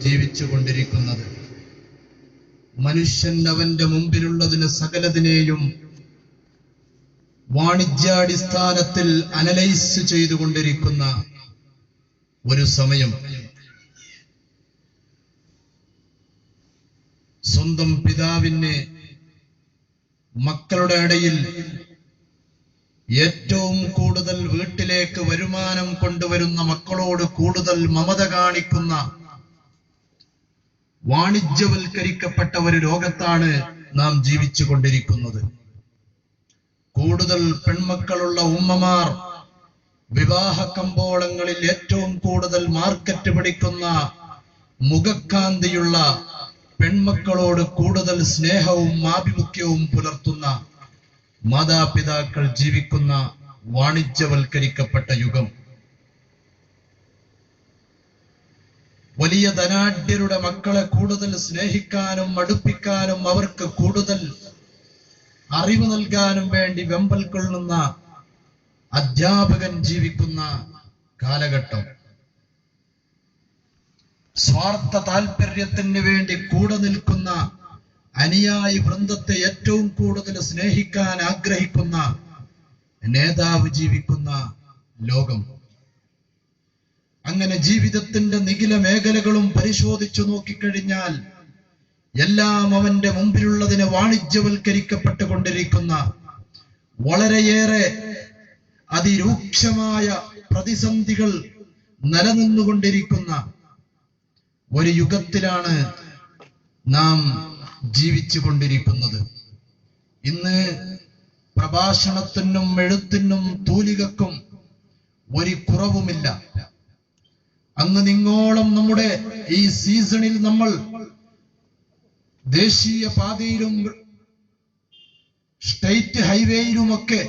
ജീവിച്ചു കൊണ്ടിരിക്കുന്നത്. മനുഷ്യൻ അവന്റെ മുമ്പിലുള്ളതിന് സകലതിനെയും വാണിജ്യാടിസ്ഥാനത്തിൽ അനലൈസ് ചെയ്തുകൊണ്ടിരിക്കുന്ന ഒരു സമയം. സ്വന്തം പിതാവിന് മക്കളുടെ ഇടയിൽ ഏറ്റവും കൂടുതൽ വീട്ടിലേക്ക് വരുമാനം കൊണ്ടുവരുന്ന മക്കളോട് കൂടുതൽ മമത കാണിക്കുന്ന വാണിജ്യവൽക്കരിക്കപ്പെട്ട ഒരു ലോകത്താണ് നാം ജീവിച്ചു കൊണ്ടിരിക്കുന്നത്. കൂടുതൽ പെൺമക്കളുള്ള ഉമ്മമാർ വിവാഹ കമ്പോളങ്ങളിൽ ഏറ്റവും കൂടുതൽ മാർക്കറ്റ് പിടിക്കുന്ന മുഖക്കാന്തിയുള്ള പെൺമക്കളോട് കൂടുതൽ സ്നേഹവും ആഭിമുഖ്യവും പുലർത്തുന്ന മാതാപിതാക്കൾ ജീവിക്കുന്ന വാണിജ്യവൽക്കരിക്കപ്പെട്ട യുഗം. വലിയ ധനാഢ്യരുടെ മക്കളെ കൂടുതൽ സ്നേഹിക്കാനും അടുപ്പിക്കാനും അവർക്ക് കൂടുതൽ അറിവ് നൽകാനും വേണ്ടി വെമ്പൽ കൊള്ളുന്ന അധ്യാപകൻ ജീവിക്കുന്ന കാലഘട്ടം. സ്വാർത്ഥ താല്പര്യത്തിന് വേണ്ടി കൂടെ നിൽക്കുന്ന അനുയായി വൃന്ദത്തെ ഏറ്റവും കൂടുതൽ സ്നേഹിക്കാൻ ആഗ്രഹിക്കുന്ന നേതാവ് ജീവിക്കുന്ന ലോകം. അങ്ങനെ ജീവിതത്തിന്റെ നിഖില മേഖലകളും പരിശോധിച്ചു നോക്കിക്കഴിഞ്ഞാൽ എല്ലാം അവന്റെ മുമ്പിലുള്ളതിനെ വാണിജ്യവൽക്കരിക്കപ്പെട്ടുകൊണ്ടിരിക്കുന്ന വളരെയേറെ അതിരൂക്ഷമായ പ്രതിസന്ധികൾ നിലനിന്നുകൊണ്ടിരിക്കുന്ന ഒരു യുഗത്തിലാണ് നാം ജീവിച്ചു കൊണ്ടിരിക്കുന്നത്. ഇന്ന് പ്രഭാഷണത്തിനും എഴുത്തിനും തൂലികക്കും ഒരു കുറവുമില്ല. അങ്ങ് നിങ്ങോളം നമ്മുടെ ഈ സീസണിൽ നമ്മൾ ദേശീയ പാതയിലും സ്റ്റേറ്റ് ഹൈവേയിലുമൊക്കെ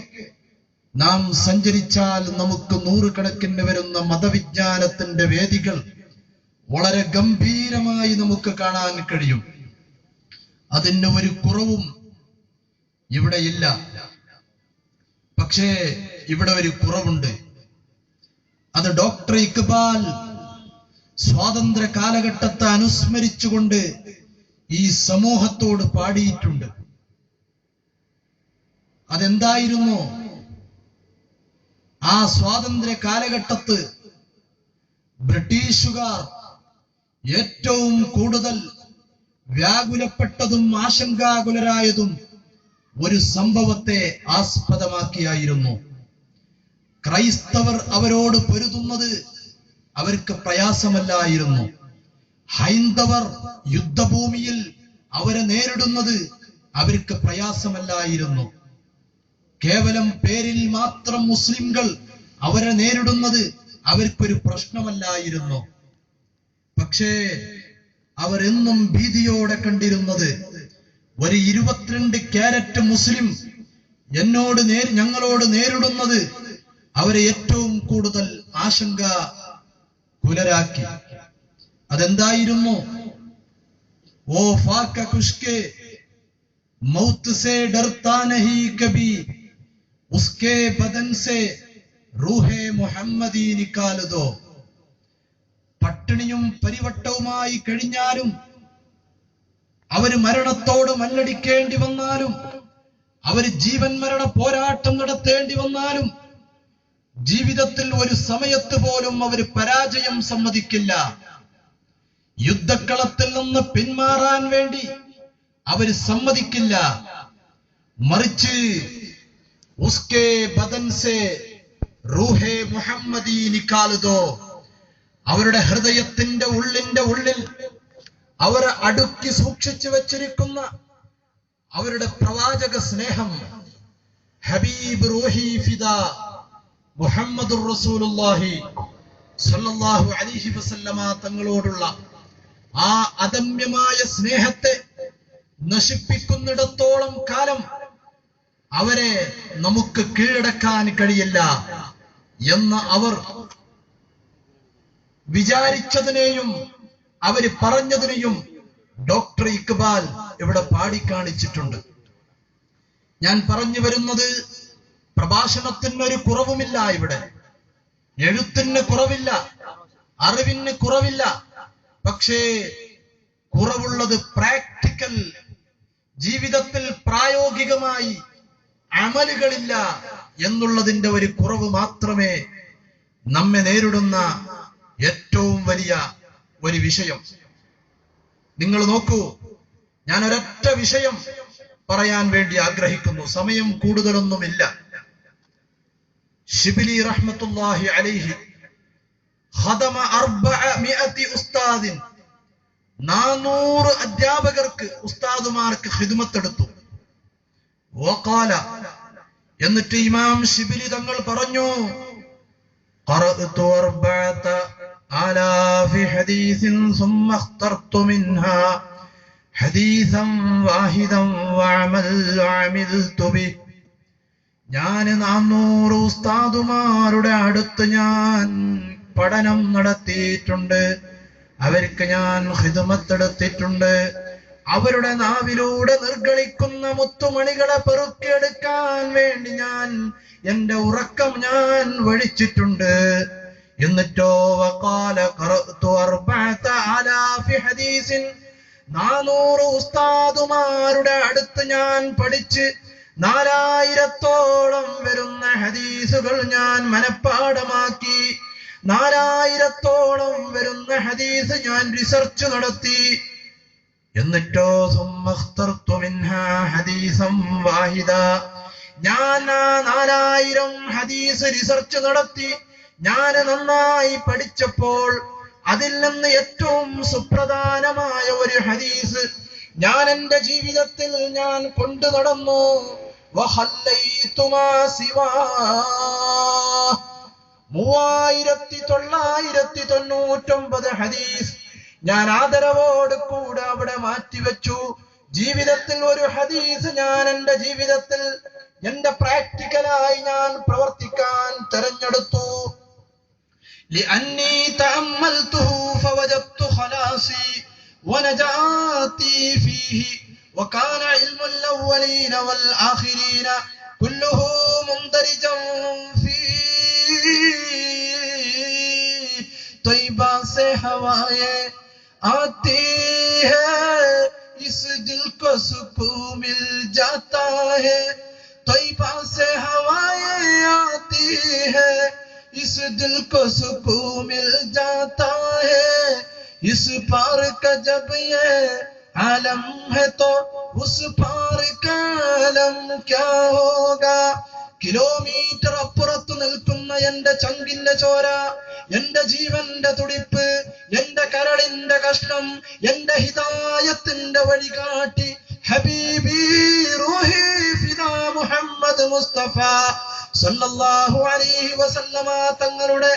നാം സഞ്ചരിച്ചാൽ നമുക്ക് നൂറുകണക്കിന് വരുന്ന മതവിജ്ഞാനത്തിന്റെ വേദികൾ വളരെ ഗംഭീരമായി നമുക്ക് കാണാൻ കഴിയും. അതിന് ഒരു കുറവും ഇവിടെയില്ല. പക്ഷേ ഇവിടെ ഒരു കുറവുണ്ട്. അത് ഡോക്ടർ ഇക്ബാൽ സ്വാതന്ത്ര്യ കാലഘട്ടത്തെ അനുസ്മരിച്ചുകൊണ്ട് ഈ സമൂഹത്തോട് പാടിയിട്ടുണ്ട്. അതെന്തായിരുന്നു? ആ സ്വാതന്ത്ര്യ കാലഘട്ടത്ത് ബ്രിട്ടീഷുകാർ ഏറ്റവും കൂടുതൽ വ്യാകുലപ്പെട്ടതും ആശങ്കാകുലരായതും ഒരു സംഭവത്തെ ആസ്പദമാക്കിയായിരുന്നു. ക്രൈസ്തവർ അവരോട് പൊരുതുന്നത് അവർക്ക് പ്രയാസമല്ലായിരുന്നു. ഹൈന്ദവർ യുദ്ധഭൂമിയിൽ അവരെ നേരിടുന്നത് അവർക്ക് പ്രയാസമല്ലായിരുന്നു. കേവലം പേരിൽ മാത്രം മുസ്ലിംകൾ അവരെ നേരിടുന്നത് അവർക്കൊരു പ്രശ്നമല്ലായിരുന്നു. പക്ഷേ അവരെന്നും ഭീതിയോടെ കണ്ടിരുന്നത് ഒരു 22 ക്യാരറ്റ് മുസ്ലിം ഞങ്ങളോട് നേരിടുന്നത് അവരെ ഏറ്റവും കൂടുതൽ ആശങ്ക കുലരാക്കി. അതെന്തായിരുന്നു? ഓ ഫാക്ക കുഷ്കെ മൗത്ത് സേ ഡർത്താ നഹീ കബി ഉസ്കെ ബദൻ സേ റൂഹേ മുഹമ്മദി നിക്കാൽ ദോ. പട്ടിണിയും പരിവട്ടവുമായി കഴിഞ്ഞാലും അവര് മരണത്തോട് മല്ലടിക്കേണ്ടി വന്നാലും അവര് ജീവൻ മരണ പോരാട്ടം നടത്തേണ്ടി വന്നാലും ജീവിതത്തിൽ ഒരു സമയത്ത് പോലും അവര് പരാജയം സമ്മതിക്കില്ല. യുദ്ധക്കളത്തിൽ നിന്ന് പിന്മാറാൻ വേണ്ടി അവര് സമ്മതിക്കില്ല. മറിച്ച് ഉസ്കെ ബദൻ സേ റൂഹേ മുഹമ്മദി നിക്കാൽ ദോ. അവരുടെ ഹൃദയത്തിന്റെ ഉള്ളിൽ അവർ അടുക്കി സൂക്ഷിച്ചു വെച്ചിരിക്കുന്ന അവരുടെ പ്രവാചക സ്നേഹം, ഹബീബ് റൂഹി ഫിദാ മുഹമ്മദുർ റസൂലുള്ളാഹി സ്വല്ലല്ലാഹു അലൈഹി വസല്ലമ തങ്ങളോടുള്ള ആ അദമ്യമായ സ്നേഹത്തെ നശിപ്പിക്കുന്നിടത്തോളം കാലം അവരെ നമുക്ക് കീഴടക്കാൻ കഴിയില്ല എന്ന് അവർ വിചാരിച്ചതിനെയും അവര് പറഞ്ഞതിനെയും ഡോക്ടർ ഇക്ബാൽ ഇവിടെ പാടിക്കാണിച്ചിട്ടുണ്ട്. ഞാൻ പറഞ്ഞു വരുന്നത് പ്രഭാഷണത്തിനൊരു കുറവുമില്ല. ഇവിടെ എഴുത്തിന് കുറവില്ല, അറിവിന് കുറവില്ല. പക്ഷേ കുറവുള്ളത് പ്രാക്ടിക്കൽ ജീവിതത്തിൽ പ്രായോഗികമായി അമലുകളില്ല എന്നുള്ളതിന്റെ ഒരു കുറവ് മാത്രമേ നമ്മെ നേരിടുന്ന ഏറ്റവും വലിയ ഒരു വിഷയം. നിങ്ങൾ നോക്കൂ, ഞാൻ ഒരൊറ്റ വിഷയം പറയാൻ വേണ്ടി ആഗ്രഹിക്കുന്നു, സമയം കൂടുതലൊന്നുമില്ല. ഷിബിലി റഹ്മത്തുള്ളാഹി അലൈഹി ഖദമ 400 ഉസ്താദിൻ, 400 അധ്യാപകർക്ക് ഉസ്താദുമാർക്ക് ഖിദ്മത്തെടുത്തു. വഖാല, എന്നിട്ട് ഇമാം ഷിബിലി തങ്ങൾ പറഞ്ഞു, ഖറഅതു 4000 ഹദീസിൻ സുമ്മ ഇഖ്തർതു മിൻഹാ ഹദീസൻ വാഹിദൻ വഅമിൽതു ബിഹി. ഞാൻ 400 ഉസ്താദുമാരുടെ അടുത്ത് ഞാൻ പഠനം നടത്തിയിട്ടുണ്ട്, അവർക്ക് ഞാൻ ഖിദ്മത്തെടുത്തിട്ടുണ്ട്. അവരുടെ നാവിലൂടെ നിർഗളിക്കുന്ന മുത്തുമണികളെ പെറുക്കിയെടുക്കാൻ വേണ്ടി ഞാൻ എന്റെ ഉറക്കം ഞാൻ വഴിച്ചിട്ടുണ്ട്. എന്നിട്ടോ വഖാല ഖറഅതു 4000 ഹദീസിൻ, 400 ഉസ്താദുമാരുടെ അടുത്ത് ഞാൻ പഠിച്ച് 4000-ഓളം വരുന്ന ഹദീസുകൾ ഞാൻ മനഃപ്പാഠമാക്കി. 4000-ഓളം വരുന്ന ഹദീസ് ഞാൻ റിസർച്ച് നടത്തി. എന്നിട്ടോ സുമ്മഖ്തർതു മിൻഹാ ഹദീസൻ വാഹിദ, ഞാൻ 4000 ഹദീസ് റിസർച്ച് നടത്തി. ഞാൻ നന്നായി പഠിച്ചപ്പോൾ അതിൽ നിന്ന് ഏറ്റവും സുപ്രധാനമായ ഒരു ഹദീസ് ഞാൻ എന്റെ ജീവിതത്തിൽ ഞാൻ കൊണ്ടു നടന്നു. 3999 ഹദീസ് ഞാൻ ആദരവോട് കൂടെ അവിടെ മാറ്റിവെച്ചു. ജീവിതത്തിൽ ഒരു ഹദീസ് ഞാൻ എന്റെ ജീവിതത്തിൽ എന്റെ പ്രാക്ടിക്കലായി ഞാൻ പ്രവർത്തിക്കാൻ തെരഞ്ഞെടുത്തു. لأني تأملته فوجدت خلاصي ونجاتي فيه وكان علم الأولين والآخرين كله مندرجا فيه. طيبہ سے ہوائیں آتی ہے اس دل کو سکون مل جاتا ہے. طیبہ سے ہوائیں آتی ہے اس دل کو سکون مل جاتا ہے. اس پار کا جب یہ عالم ہے تو اس پار کا عالم کیا ہوگا. കിലോമീറ്റർ അപ്പുറത്ത് നിൽക്കുന്ന എന്റെ ചങ്കിന്റെ ചോര, എന്റെ ജീവന്റെ തുടിപ്പ്, എന്റെ കരളിന്റെ കഷ്ണം, എന്റെ ഹിദായത്തിന്റെ വഴികാട്ടി ഹബീബി റൂഹി ഫിദാ മുഹമ്മദ് മുസ്തഫ സല്ലല്ലാഹു അലൈഹി വസല്ലമ തങ്ങളുടെ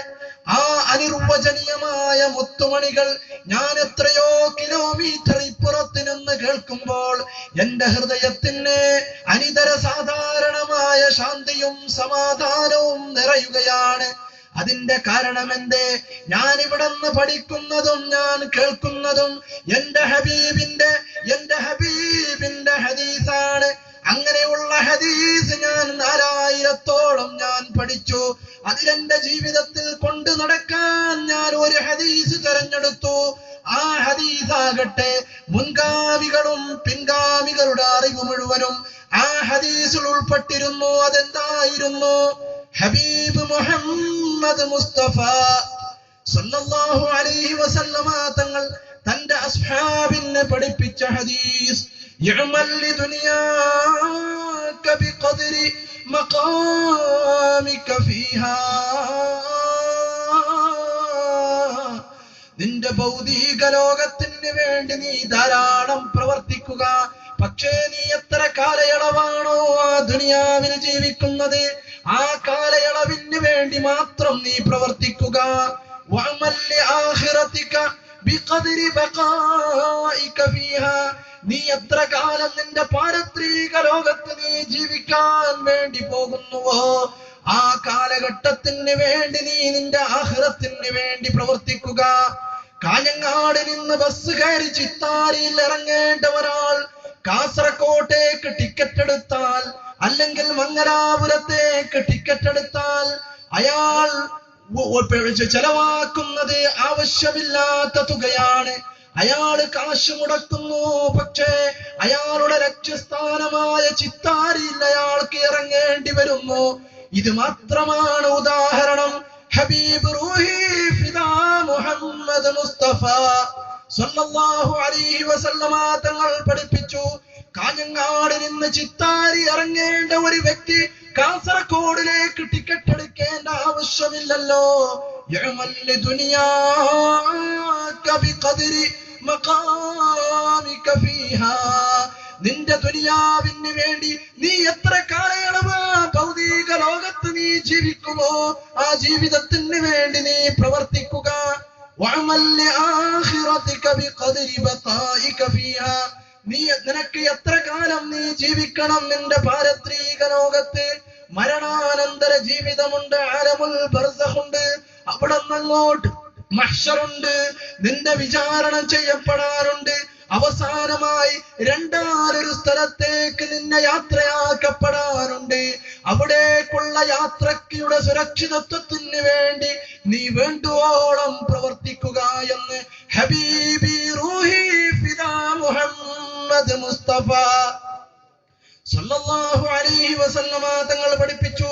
ആ അനിർവചനീയമായ മുത്തുമണികൾ ഞാൻ എത്രയോ കിലോമീറ്റർ ഇപ്പുറത്ത് നിന്ന് കേൾക്കുമ്പോൾ എന്റെ ഹൃദയത്തിന് അനിതര സാധാരണമായ ശാന്തിയും സമാധാനവും നിറയുകയാണ്. അതിന്റെ കാരണം എന്തേ? ഞാൻ ഇവിടെ നിന്ന് പഠിക്കുന്നതും ഞാൻ കേൾക്കുന്നതും എന്റെ ഹബീബിന്റെ ഹദീസാണ്. അങ്ങനെയുള്ള ഹദീസ് ഞാൻ 4000-ഓളം ഞാൻ പഠിച്ചു. അതിലെന്റെ ജീവിതത്തിൽ കൊണ്ടു നടക്കാൻ ഞാൻ ഒരു ഹദീസ് തെരഞ്ഞെടുത്തു. ആ ഹദീസാകട്ടെ മുൻഗാമികളും പിൻഗാമികളുടെ അറിവ് മുഴുവനും ആ ഹദീസിൽ ഉൾപ്പെട്ടിരുന്നു. അതെന്തായിരുന്നു? ഹബീബ് മുഹമ്മദ് മുസ്തഫ സല്ലല്ലാഹു അലൈഹി വസല്ലമ തങ്ങൾ തന്റെ അസ്ഹാബിനെ പഠിപ്പിച്ച ഹദീസ്, يعمل لدنياك بقدر مقامك فيها. നിന്റെ ഭൗതിക ലോകത്തിന് വേണ്ടി നീ ധാരാളം പ്രവർത്തിക്കുക. പക്ഷേ നീ എത്ര കാലയളവാണോ ആ ദുനിയാവിൽ ജീവിക്കുന്നത്, ആ കാലയളവിന് വേണ്ടി മാത്രം നീ പ്രവർത്തിക്കുക. وعمل لآخرتك بقدر بقائك فيها. നീ എത്ര കാലം നിന്റെ പാരത്രിക ലോകത്ത് നീ ജീവിക്കാൻ വേണ്ടി പോകുന്നുവോ, ആ കാലഘട്ടത്തിന് വേണ്ടി നീ നിന്റെ ആഖിറത്തിന് വേണ്ടി പ്രവർത്തിക്കുക. കാഞ്ഞങ്ങാട് നിന്ന് ബസ് കയറി ചിത്താരിയിൽ ഇറങ്ങേണ്ട ഒരാൾ കാസർകോട്ടേക്ക് ടിക്കറ്റ് എടുത്താൽ, അല്ലെങ്കിൽ മംഗലാപുരത്തേക്ക് ടിക്കറ്റ് എടുത്താൽ, അയാൾ ചെലവാക്കുന്നത് ആവശ്യമില്ലാത്ത തുകയാണ്. അയാള് കാശ് മുടക്കുന്നു, പക്ഷേ അയാളുടെ ലക്ഷ്യസ്ഥാനമായ ചിത്താരിയിൽ അയാൾക്ക് ഇറങ്ങേണ്ടി വരുന്നു. ഇത് മാത്രമാണ് ഉദാഹരണം. ഹബീബ് റൂഹി ഫിദാ മുഹമ്മദ് മുസ്തഫ സല്ലല്ലാഹു അലൈഹി വസല്ലമ തങ്ങൾ പഠിപ്പിച്ചു, കാഞ്ഞങ്ങാട് നിന്ന് ചിത്താരി ഇറങ്ങേണ്ട ഒരു വ്യക്തി കാസർഗോഡിലേക്ക് ടിക്കറ്റ് എടുക്കേണ്ട ആവശ്യമില്ലല്ലോ. നിന്റെ ദുനിയാവിന് വേണ്ടി നീ എത്ര കാലയളവ് ഭൗതിക ലോകത്ത് നീ ജീവിക്കുമോ ആ ജീവിതത്തിന് വേണ്ടി നീ പ്രവർത്തിക്കുക. നിനക്ക് എത്ര കാലം നീ ജീവിക്കണം നിന്റെ പാരത്രിക ലോകത്ത്? മരണാനന്തര ജീവിതമുണ്ട്, ആലമുൽ ബർസഖുണ്ട്, അവിടെ നിന്നങ്ങോട്ട് മഹ്ശറുണ്ട്, നിന്റെ വിചാരണ ചെയ്യപ്പെടാറുണ്ട്. അവസാനമായി രണ്ടാമൊരു സ്ഥലത്തേക്ക് നിന്നെ യാത്രയാക്കപ്പെടാറുണ്ട്. അവിടേക്കുള്ള യാത്രയുടെ സുരക്ഷിതത്വത്തിന് വേണ്ടി നീ വേണ്ടുവോളം പ്രവർത്തിക്കുക എന്ന് ഹബീബി റൂഹി ഫിദാ മുഹമ്മദ് മുസ്തഫ സല്ലല്ലാഹു അലൈഹി വസല്ലമ തങ്ങൾ പഠിപ്പിച്ചു.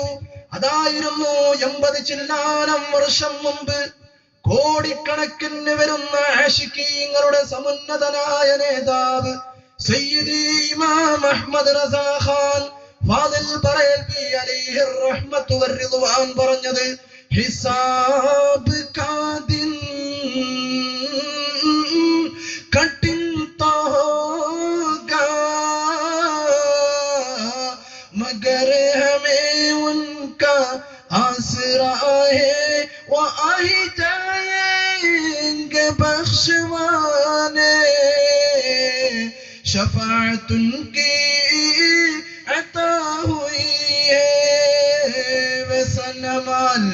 അതായിരുന്നു 80 ചില്ലാനം വർഷം മുമ്പ് കോടിക്കണക്കിന് വരുന്ന ആശിഖീങ്ങളുടെ സമുന്നതനായ നേതാവ് സയ്യിദി ഇമാം അഹ്മദ് റസാ ഖാൻ ഫാദിൽ ബറേൽവി അലൈഹി റഹ്മത്തു വറിദ്വാൻ പറഞ്ഞത്, ഹിസാബ് കാദിൻ കഠിൻ तो होगा मगर हमें उनका आसरा है वो आ ही जाएंगे बख्शवाने शफाअत उनकी अता हुई है वे सनमाल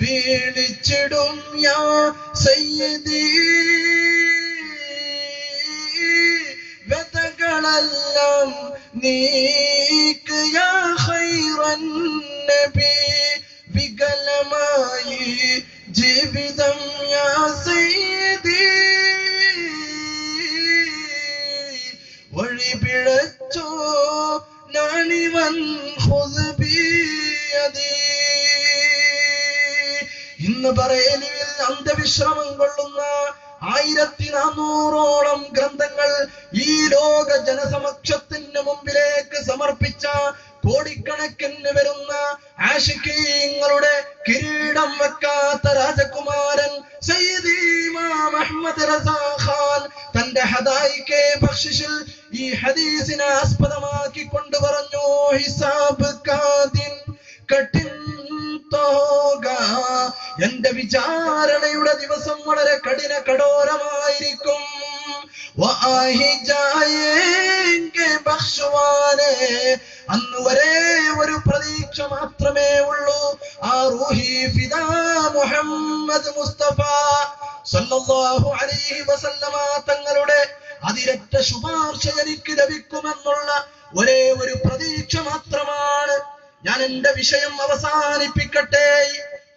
വീടിച്ചിടും യാ സയ്യിദി വെതകളെല്ലാം നീക്ക് യാ ഖൈറൻ നബി വികലമായി ജീവിതം യാ സയ്യിദി വഴി പിഴച്ചോ നാണിവൻ ഖുദ് ബിയദി. ഇന്ന് ബറേലിയിൽ അന്ത്യവിശ്രമം കൊള്ളുന്ന 1400ഓളം ഗ്രന്ഥങ്ങൾ ഈ ലോക ജനസമക്ഷത്തിന് മുമ്പിലേക്ക് സമർപ്പിച്ച കോടിക്കണക്കിന് വരുന്ന ആശിഖീങ്ങളുടെ കിരീടം വെക്കാത്ത രാജകുമാരൻ സയ്യിദി ഇമാം അഹ്മദ് റസാ ഖാൻ തന്റെ ഹദായിക്കെ ബഖ്ശിഷിൽ ഈ ഹദീസിനെ ആസ്പദമാക്കി കൊണ്ട് പറഞ്ഞു, ഹിസാബ് കാദിൻ കഠിൻ എന്റെ വിചാരണയുടെ ദിവസം വളരെ കഠോരമായിരിക്കും. അന്ന് വരെ ഒരു പ്രതീക്ഷ മാത്രമേ ഉള്ളൂ. ആ റൂഹി ഫിദാ മുഹമ്മദ് മുസ്തഫ സല്ലല്ലാഹു അലൈഹി വസല്ലമ തങ്ങളുടെ അതിരറ്റ ശുപാർശ എനിക്ക് ലഭിക്കുമെന്നുള്ള ഒരേ ഒരു പ്രതീക്ഷ മാത്രമാണ്. ഞാൻ എന്റെ വിഷയം അവസാനിപ്പിക്കട്ടെ.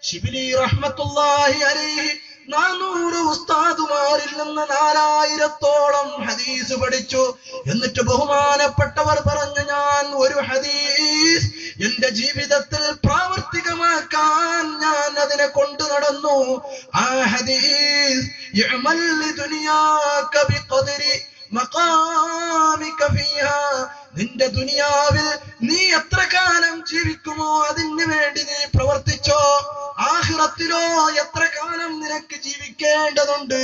ശിബിലി റഹ്മത്തുള്ളാഹി അലൈഹി 400 ഉസ്താദുമാരിൽ നിന്ന് 4000ഓളം ഹദീസ് പഠിച്ചു. എന്നിട്ട് ബഹുമാനപ്പെട്ടവർ പറഞ്ഞു, ഞാൻ ഒരു ഹദീസ് എന്റെ ജീവിതത്തിൽ പ്രാവർത്തികമാക്കാൻ ഞാൻ അതിനെ കൊണ്ടു നടന്നു. ആ ഹദീസ് യഅമൽ ലിദുനിയാക ബിഖദ്രി മഖാമിക ഫീഹാ, നിന്റെ ദുനിയാവിൽ നീ എത്ര കാലം ജീവിക്കുമോ അതിന് വേണ്ടി നീ പ്രവർത്തിച്ചോ. ആഖിറത്തിലോ എത്ര കാലം നിനക്ക് ജീവിക്കേണ്ടതുണ്ട്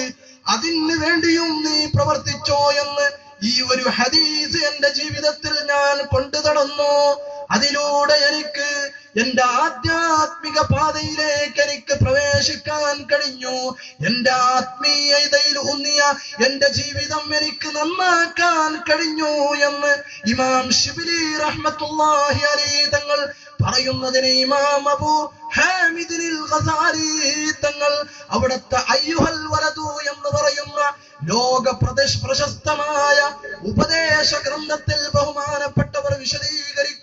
അതിന് വേണ്ടിയും നീ പ്രവർത്തിച്ചോ എന്ന് ഈ ഒരു ഹദീസ് എന്റെ ജീവിതത്തിൽ ഞാൻ കൊണ്ടു നടന്നു. അതിലൂടെ എനിക്ക് എന്റെ ആധ്യാത്മിക പാതയിലേക്ക് എനിക്ക് പ്രവേശിക്കാൻ കഴിഞ്ഞു. എന്റെ ആത്മീയതയിൽ ഊന്നിയ എന്റെ ജീവിതം എനിക്ക് നന്നാക്കാൻ കഴിഞ്ഞു എന്ന് ഇമാം ശിബിലി റഹ്മത്തുള്ളാഹി അലൈഹി തങ്ങൾ പറയുന്നതിന് ഇമാം അബൂ ഹാമിദിൽ ഗസാലി തങ്ങൾ അവിടുത്തെ അയ്യുഹൽ വലദു എന്ന് പറയുന്ന ലോക പ്രശസ്തമായ ഉപദേശ ഗ്രന്ഥത്തിൽ ബഹുമാനപ്പെട്ടവർ വിശദീകരിക്കും.